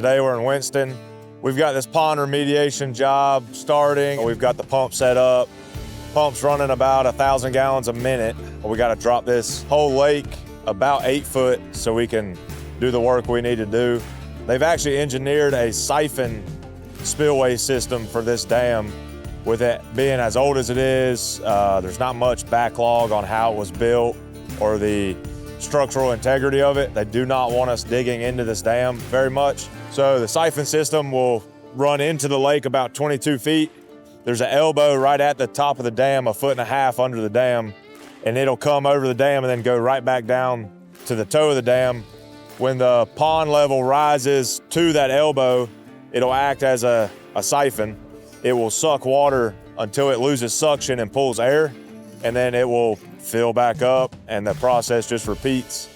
Today we're in Winston. We've got this pond remediation job starting. We've got the pump set up. Pump's running about 1,000 gallons a minute. We got to drop this whole lake about 8 foot so we can do the work we need to do. They've actually engineered a siphon spillway system for this dam. With it being as old as it is, there's not much backlog on how it was built or the structural integrity of it. They do not want us digging into this dam very much. So the siphon system will run into the lake about 22 feet. There's an elbow right at the top of the dam, 1.5 feet under the dam, and it'll come over the dam and then go right back down to the toe of the dam. When the pond level rises to that elbow, it'll act as a siphon. It will suck water until it loses suction and pulls air, and then it will fill back up and the process just repeats.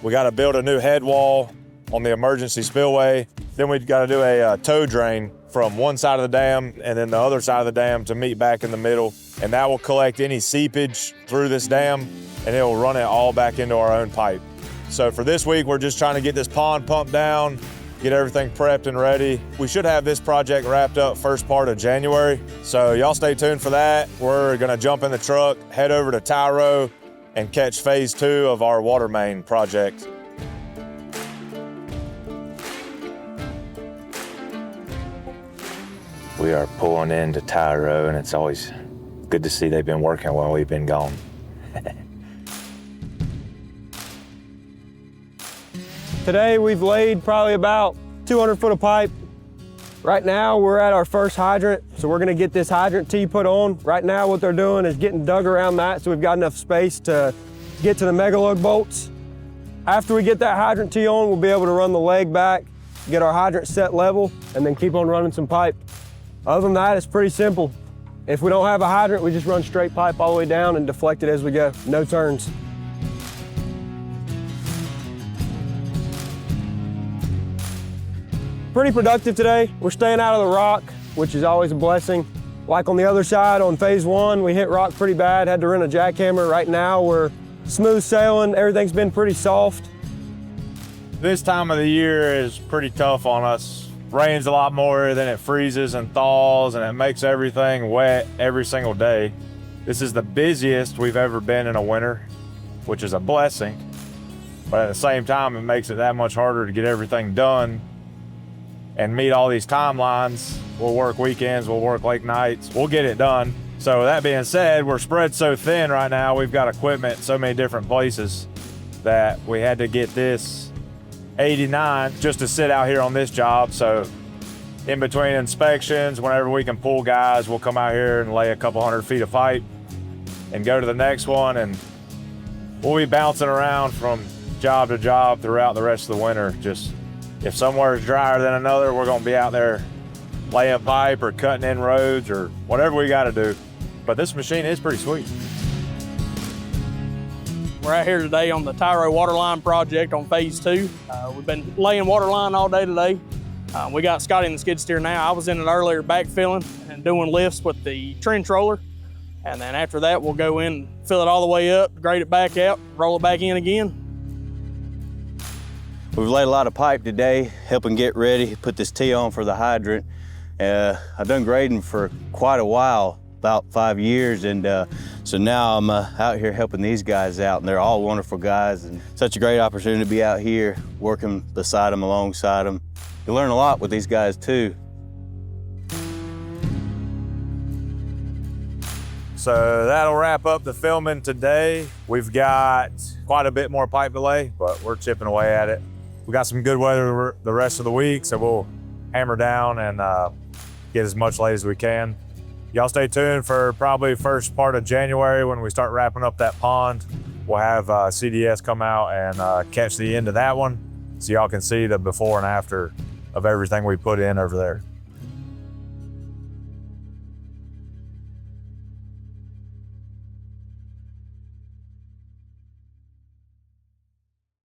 We got to build a new head wall on the emergency spillway. Then we've got to do a tow drain from one side of the dam and then the other side of the dam to meet back in the middle. And that will collect any seepage through this dam and it will run it all back into our own pipe. So for this week, we're just trying to get this pond pumped down, get everything prepped and ready. We should have this project wrapped up first part of January. So y'all stay tuned for that. We're gonna jump in the truck, head over to Tyro and catch phase 2 of our water main project. We are pulling into Tyro and it's always good to see they've been working while we've been gone. Today we've laid probably about 200 foot of pipe. Right now we're at our first hydrant, so we're gonna get this hydrant tee put on. Right now what they're doing is getting dug around that so we've got enough space to get to the mega lug bolts. After we get that hydrant tee on, we'll be able to run the leg back, get our hydrant set level, and then keep on running some pipe. Other than that, it's pretty simple. If we don't have a hydrant, we just run straight pipe all the way down and deflect it as we go, no turns. Pretty productive today. We're staying out of the rock, which is always a blessing. Like on the other side, on phase 1, we hit rock pretty bad, had to run a jackhammer. Right now, we're smooth sailing. Everything's been pretty soft. This time of the year is pretty tough on us. Rains a lot more than it freezes and thaws, and it makes everything wet every single day. This is the busiest we've ever been in a winter, which is a blessing. But at the same time, it makes it that much harder to get everything done and meet all these timelines. We'll work weekends, we'll work late nights, we'll get it done. So that being said, we're spread so thin right now, we've got equipment in so many different places that we had to get this 89 just to sit out here on this job. So in between inspections, whenever we can pull guys, we'll come out here and lay a couple 100 feet of pipe and go to the next one, and we'll be bouncing around from job to job throughout the rest of the winter. Just if somewhere is drier than another, we're gonna be out there laying pipe or cutting in roads or whatever we gotta do. But this machine is pretty sweet. We're out here today on the Tyro waterline project on phase 2. We've been laying waterline all day today. We got Scotty in the skid steer now. I was in it earlier backfilling and doing lifts with the trench roller. And then after that, we'll go in, fill it all the way up, grade it back out, roll it back in again. We've laid a lot of pipe today, helping get ready, put this tee on for the hydrant. I've done grading for quite a while, about 5 years, and so now I'm out here helping these guys out, and they're all wonderful guys, and such a great opportunity to be out here working beside them, alongside them. You learn a lot with these guys too. So that'll wrap up the filming today. We've got quite a bit more pipe to lay, but we're chipping away at it. We got some good weather the rest of the week, so we'll hammer down and get as much laid as we can. Y'all stay tuned for probably first part of January when we start wrapping up that pond. We'll have CDS come out and catch the end of that one so y'all can see the before and after of everything we put in over there.